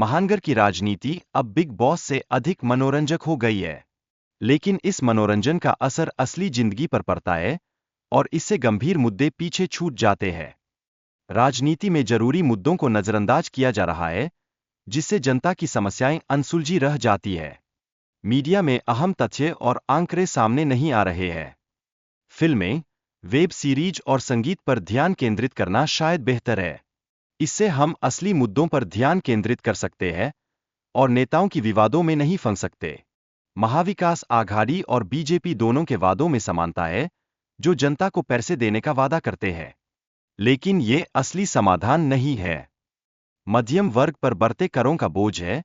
महानगर की राजनीति अब बिग बॉस से अधिक मनोरंजक हो गई है। लेकिन इस मनोरंजन का असर असली जिंदगी पर पड़ता है और इससे गंभीर मुद्दे पीछे छूट जाते हैं। राजनीति में जरूरी मुद्दों को नजरअंदाज किया जा रहा है, जिससे जनता की समस्याएं अनसुलझी रह जाती है। मीडिया में अहम तथ्य और आंकड़े सामने नहीं आ रहे हैं। फिल्में, वेब सीरीज और संगीत पर ध्यान केंद्रित करना शायद बेहतर है। इससे हम असली मुद्दों पर ध्यान केंद्रित कर सकते हैं और नेताओं की विवादों में नहीं फंस सकते। महाविकास आघाड़ी और बीजेपी दोनों के वादों में समानता है, जो जनता को पैसे देने का वादा करते हैं। लेकिन ये असली समाधान नहीं है। मध्यम वर्ग पर बढ़ते करों का बोझ है,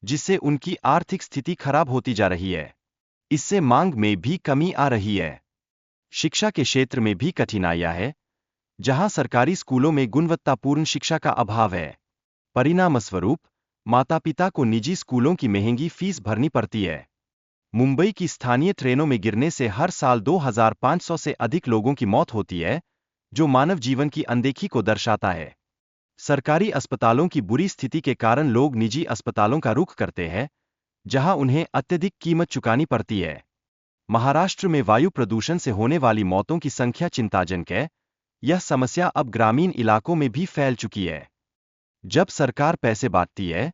जिससे उनकी आर्थिक स्थिति खराब होती जा रही है। इससे मांग में भी कमी आ रही है। शिक्षा के क्षेत्र में भी कठिनाइयां हैं, जहां सरकारी स्कूलों में गुणवत्तापूर्ण शिक्षा का अभाव है। परिणामस्वरूप माता-पिता को निजी स्कूलों की महंगी फीस भरनी पड़ती है। मुंबई की स्थानीय ट्रेनों में गिरने से हर साल 2500 से अधिक लोगों की मौत होती है, जो मानव जीवन की अनदेखी को दर्शाता है। सरकारी अस्पतालों की बुरी स्थिति के कारण लोग निजी अस्पतालों का रुख करते हैं, जहां उन्हें अत्यधिक कीमत चुकानी पड़ती है। महाराष्ट्र में वायु प्रदूषण से होने वाली मौतों की संख्या चिंताजनक है। यह समस्या अब ग्रामीण इलाकों में भी फैल चुकी है। जब सरकार पैसे बांटती है,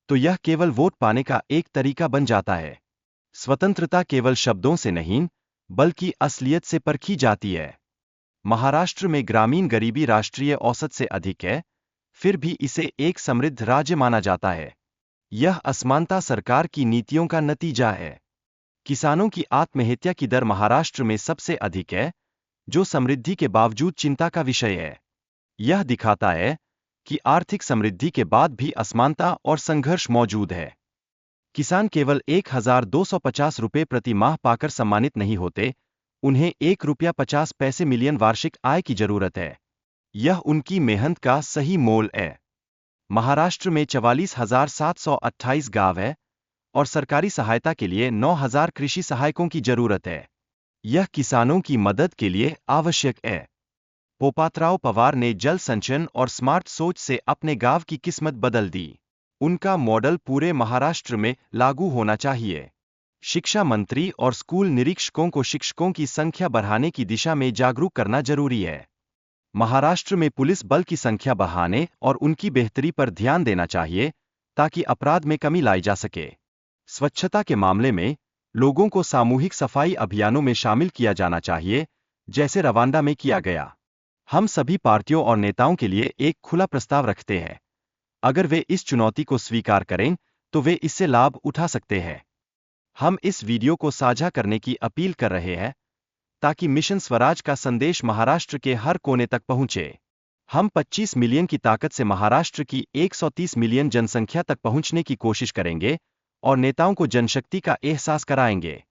तो यह केवल वोट पाने का एक तरीका बन जाता है। स्वतंत्रता केवल शब्दों से नहीं, बल्कि असलियत से परखी जाती है। महाराष्ट्र में ग्रामीण गरीबी राष्ट्रीय औसत से अधिक है, फिर भी इसे एक समृद्ध राज्य माना जाता है। यह असमानता सरकार की नीतियों का नतीजा है। किसानों की आत्महत्या की दर महाराष्ट्र में सबसे अधिक है, जो समृद्धि के बावजूद चिंता का विषय है। यह दिखाता है कि आर्थिक समृद्धि के बाद भी असमानता और संघर्ष मौजूद है। किसान केवल 1250 रुपये प्रति माह पाकर सम्मानित नहीं होते, उन्हें ₹1.50 मिलियन वार्षिक आय की जरूरत है। यह उनकी मेहनत का सही मोल है। महाराष्ट्र में 44,728 गांव है और सरकारी सहायता के लिए 9,000 कृषि सहायकों की जरूरत है। यह किसानों की मदद के लिए आवश्यक है। पोपातराव पवार ने जल संचयन और स्मार्ट सोच से अपने गांव की किस्मत बदल दी। उनका मॉडल पूरे महाराष्ट्र में लागू होना चाहिए। शिक्षा मंत्री और स्कूल निरीक्षकों को शिक्षकों की संख्या बढ़ाने की दिशा में जागरूक करना जरूरी है। महाराष्ट्र में पुलिस बल की संख्या बढ़ाने और उनकी बेहतरी पर ध्यान देना चाहिए, ताकि अपराध में कमी लाई जा सके। स्वच्छता के मामले में लोगों को सामूहिक सफाई अभियानों में शामिल किया जाना चाहिए, जैसे रवांडा में किया गया। हम सभी पार्टियों और नेताओं के लिए एक खुला प्रस्ताव रखते हैं। अगर वे इस चुनौती को स्वीकार करें, तो वे इससे लाभ उठा सकते हैं। हम इस वीडियो को साझा करने की अपील कर रहे हैं, ताकि मिशन स्वराज का संदेश महाराष्ट्र के हर कोने तक पहुंचे। हम 25 मिलियन की ताकत से महाराष्ट्र की 130 मिलियन जनसंख्या तक पहुंचने की कोशिश करेंगे और नेताओं को जनशक्ति का एहसास कराएंगे।